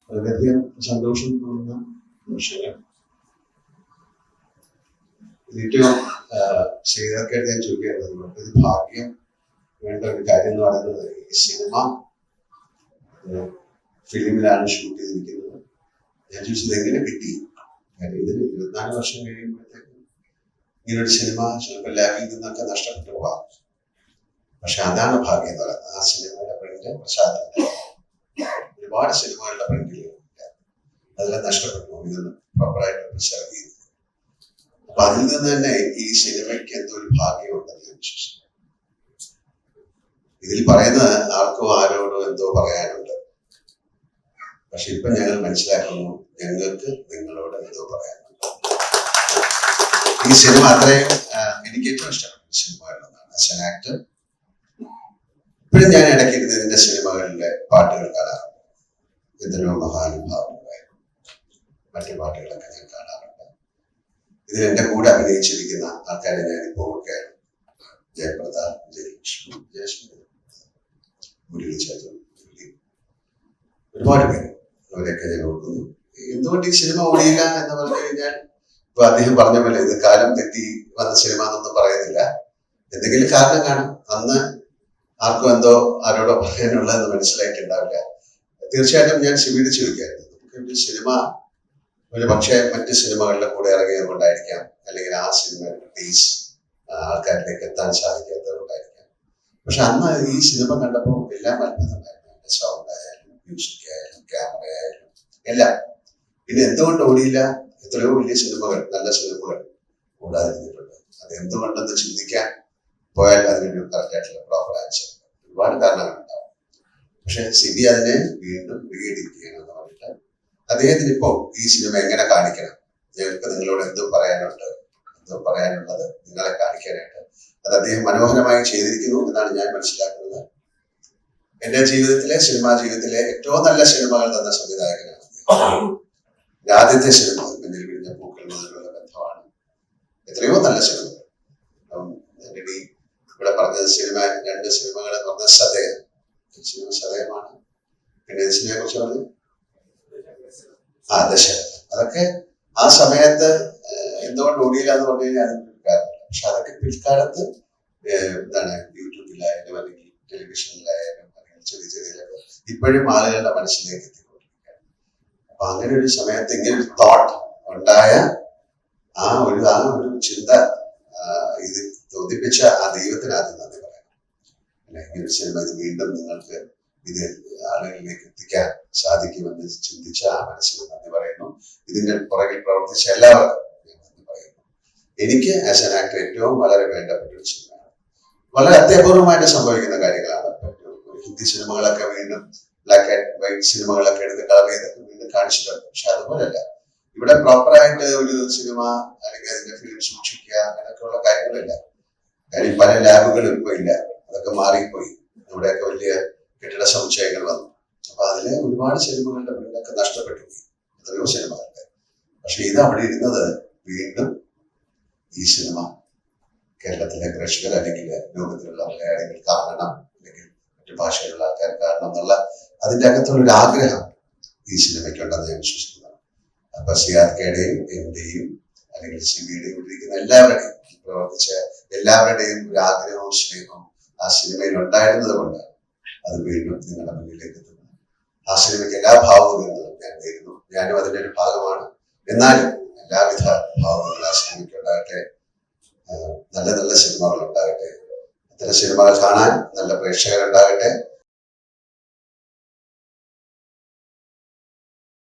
വളരെയധികം സന്തോഷം തോന്നുന്ന നിമിഷങ്ങൾ. ഏറ്റവും ശ്രീധർക്കായിട്ട് ഞാൻ ചോദിക്കുന്നത്, നമുക്കിത് ഭാഗ്യം വേണ്ട ഒരു കാര്യം എന്ന് പറയുന്നത്, ഈ സിനിമ ഫിലിമിലാണ് ഷൂട്ട് ചെയ്തിരിക്കുന്നത്. ഞാൻ ചോദിച്ചത് എങ്ങനെ കിട്ടി? കാര്യം ഇതിന് 24 വർഷം കഴിയുമ്പോഴത്തേക്കും ഇങ്ങനൊരു സിനിമ ചിലപ്പോൾ ലാബിൽ നിന്നൊക്കെ നഷ്ടപ്പെട്ടു പോകാം. പക്ഷെ അതാണ് ഭാഗ്യം എന്ന് പറയുന്നത്. ആ സിനിമയുടെ പ്രിന്റ് പ്രസാദത്തിന്റെ ഒരുപാട് സിനിമകളുടെ പ്രിന്റിൽ അതെല്ലാം നഷ്ടപ്പെട്ടു, ഇതൊന്നും പ്രോപ്പറായിട്ട് പ്രിസർവ് ചെയ്തു. അപ്പൊ അതിൽ നിന്ന് തന്നെ ഈ സിനിമയ്ക്ക് എന്തോ ഒരു ഭാഗ്യമുണ്ടെന്ന് ഞാൻ വിശ്വസിക്കുന്നു. ഇതിൽ പറയുന്നത് ആർക്കോ ആരോടോ എന്തോ പറയാനുണ്ട്. പക്ഷെ ഇപ്പൊ ഞങ്ങൾ മനസ്സിലാക്കുന്നു, ഞങ്ങൾക്ക് നിങ്ങളോട് എന്തോ പറയാനുണ്ട്. ഈ സിനിമ അത്രയും എനിക്ക് ഏറ്റവും ഇഷ്ടപ്പെട്ട സിനിമകളിലൊന്നാണ്. ആസ് ആൻ ആക്ടർ ഇപ്പോഴും ഞാൻ ഇടയ്ക്കിരുന്ന് ഇതിന്റെ സിനിമകളിലെ പാട്ടുകൾ കാണാറുണ്ട്. എത്രയോ മഹാനുഭാവങ്ങളായിരുന്നു മറ്റു പാട്ടുകളൊക്കെ ഞാൻ കാണാറുണ്ട്. ഇതിൽ എന്റെ കൂടെ അഭിനയിച്ചിരിക്കുന്ന ആൾക്കാരെ ഞാനിപ്പോ ഓർക്കുകയാണ്. ജയപ്രതാപ്, ജയലക്ഷ്മി, ജയശ്രീ, മുരളീചേട്ടൻ, ഒരുപാട് പേര്, അവരെയൊക്കെ ഞാൻ ഓർക്കുന്നു. എന്തുകൊണ്ട് ഈ സിനിമ ഓടിയില്ല എന്ന് പറഞ്ഞു കഴിഞ്ഞാൽ, ഇപ്പൊ അദ്ദേഹം പറഞ്ഞ പോലെ ഇത് കാലം തെറ്റി വന്ന സിനിമ എന്നൊന്നും പറയുന്നില്ല. എന്തെങ്കിലും കാരണം കാണും. അന്ന് ആർക്കും എന്തോ ആരോടോ പറയാനുള്ളതെന്ന് മനസ്സിലാക്കിയിട്ടുണ്ടാവില്ല. തീർച്ചയായിട്ടും ഞാൻ ശിവയോട് ചോദിക്കായിരുന്നു, നമുക്ക് സിനിമ ഒരു പക്ഷേ മറ്റ് സിനിമകളുടെ കൂടെ ഇറങ്ങിയത് കൊണ്ടായിരിക്കാം, അല്ലെങ്കിൽ ആ സിനിമയുടെ ടേസ്റ്റ് ആൾക്കാരിലേക്ക് എത്താൻ സാധിക്കാത്തത് കൊണ്ടായിരിക്കാം. പക്ഷെ അന്ന് ഈ സിനിമ കണ്ടപ്പോൾ എല്ലാം അത്ഭുതമായിരുന്നു. അതിന്റെ സൗണ്ട് ആയാലും മ്യൂസിക് ആയാലും ക്യാമറ ആയാലും എല്ലാം. പിന്നെ എന്തുകൊണ്ട് ഓടിയില്ല? എത്രയോ വലിയ സിനിമകൾ, നല്ല സിനിമകൾ ഓടാതിരുന്നിട്ടുണ്ട്. അത് എന്തുകൊണ്ടെന്ന് ചിന്തിക്കാൻ പോയാൽ അതിനൊരു കറക്റ്റായിട്ടുള്ള പ്രോപ്പർ ആൻസർ ഒരുപാട് കാരണങ്ങളുണ്ടാവും. പക്ഷെ സിബി അതിനെ വീണ്ടും റീഎഡിറ്റ് ചെയ്യണമെന്ന് പറഞ്ഞിട്ട് അദ്ദേഹത്തിന് ഇപ്പോൾ ഈ സിനിമ എങ്ങനെ കാണിക്കണം, ഞങ്ങൾക്ക് നിങ്ങളോട് എന്തോ പറയാനുണ്ട്, എന്തോ പറയാനുള്ളത് നിങ്ങളെ കാണിക്കാനായിട്ട് അത് അദ്ദേഹം മനോഹരമായി ചെയ്തിരിക്കുന്നു എന്നാണ് ഞാൻ മനസ്സിലാക്കുന്നത്. എന്റെ ജീവിതത്തിലെ, സിനിമാ ജീവിതത്തിലെ ഏറ്റവും നല്ല സിനിമകൾ തന്ന സംവിധായകനാണ്. ആദ്യത്തെ സിനിമ പിന്നിൽ വിരിഞ്ഞ പൂക്കൾ മുതലുള്ള ബന്ധമാണ്. എത്രയോ നല്ല സിനിമകൾ. ഇവിടെ പറഞ്ഞത് സിനിമ, 2 സിനിമകൾ എന്ന് പറഞ്ഞ സതയം, സിനിമ സതയമാണ്. പിന്നെ സിനിമയെ കുറിച്ച് പറഞ്ഞു ദശരഥം. അതൊക്കെ ആ സമയത്ത് എന്തുകൊണ്ട് ഓടിയില്ല എന്ന് പറഞ്ഞു കഴിഞ്ഞാൽ അതിന് കാരണമില്ല. പക്ഷെ അതൊക്കെ പിൽക്കാലത്ത് എന്താണ് യൂട്യൂബിലായാലും അല്ലെങ്കിൽ ടെലിവിഷനിലായാലും അല്ലെങ്കിൽ ചെറിയ ചെറിയ ഇപ്പോഴും ആളുകളുടെ മനസ്സിലേക്ക് എത്തിക്കൊണ്ടിരിക്കുകയാണ്. അപ്പൊ അങ്ങനെ ഒരു സമയത്ത് ഇങ്ങനെ ഒരു തോട്ട് ഉണ്ടായ ആ ഒരു ചിന്ത ഇത് തോന്നിപ്പിച്ച ആ ദൈവത്തിന് ആദ്യം നന്ദി പറയണം. ഇങ്ങനെ ഒരു സിനിമ ഇത് വീണ്ടും നിങ്ങൾക്ക് ഇത് ആളുകളിലേക്ക് എത്തിക്കാൻ സാധിക്കുമെന്ന് ചിന്തിച്ച ആ മനസ്സിന് നന്ദി പറയുന്നു. ഇതിന്റെ പുറകിൽ പ്രവർത്തിച്ച എല്ലാവർക്കും നന്ദി പറയുന്നു. എനിക്ക് ആസ് ആൻ ആക്ടർ ഏറ്റവും വളരെ വേണ്ടപ്പെട്ട ഒരു സിനിമയാണ്. വളരെ അത്യപൂർവമായിട്ട് സംഭവിക്കുന്ന കാര്യങ്ങളാണ്. ഹിന്ദി സിനിമകളൊക്കെ വീണ്ടും ബ്ലാക്ക് ആൻഡ് വൈറ്റ് സിനിമകളൊക്കെ എടുത്ത് കളർ ചെയ്തൊക്കെ വീണ്ടും കാണിച്ചിട്ടുണ്ട്. പക്ഷെ അതുപോലല്ല, ഇവിടെ പ്രോപ്പറായിട്ട് ഒരു സിനിമ അല്ലെങ്കിൽ അതിന്റെ ഫിലിം സൂക്ഷിക്കുക അങ്ങനെയൊക്കെയുള്ള കാര്യങ്ങളില്ല. കാര്യം പല ലാബുകളും ഇപ്പൊ ഇല്ല, അതൊക്കെ മാറിപ്പോയി. ഇവിടെയൊക്കെ വലിയ കെട്ടിട സമുച്ചയങ്ങൾ വന്നു. അപ്പൊ അതിലെ ഒരുപാട് സിനിമകളുടെ പ്രിന്റൊക്കെ നഷ്ടപ്പെട്ടു പോയി, എത്രയോ സിനിമകളുടെ. പക്ഷെ ഇത് അവിടെ ഇരുന്നത് വീണ്ടും ഈ സിനിമ കേരളത്തിലെ പ്രേക്ഷകർ അല്ലെങ്കിൽ ലോകത്തിലുള്ള മലയാളികൾ കാണണം, അല്ലെങ്കിൽ മറ്റു ഭാഷയിലുള്ള ആൾക്കാർ കാണണം എന്നുള്ള അതിന്റെ അകത്തുള്ള ഒരു ആഗ്രഹം ഈ സിനിമയ്ക്കുണ്ടെന്ന് ഞാൻ വിശ്വസിക്കുന്നു. അപ്പൊ സിയാർക്കയുടെയും എന്റെയും അല്ലെങ്കിൽ സിബിയുടെയും ഇരിക്കുന്ന എല്ലാവരുടെയും പ്രവർത്തിച്ച എല്ലാവരുടെയും ഒരു ആഗ്രഹവും സ്നേഹവും ആ സിനിമയിൽ ഉണ്ടായിരുന്നത് കൊണ്ട് അത് വീണ്ടും നിങ്ങളുടെ മുന്നിലേക്ക് എത്തുന്നു. ആ സിനിമയ്ക്ക് എല്ലാ ഭാവങ്ങളും ഞാൻ നേരുന്നു. ഞാനും അതിന്റെ ഒരു ഭാഗമാണ്. എന്നാലും എല്ലാവിധ ഭാവങ്ങളും ആ സിനിമയ്ക്ക് ഉണ്ടാകട്ടെ. നല്ല നല്ല സിനിമകൾ ഉണ്ടാകട്ടെ. അത്തരം സിനിമകൾ കാണാൻ നല്ല പ്രേക്ഷകരുണ്ടാകട്ടെ.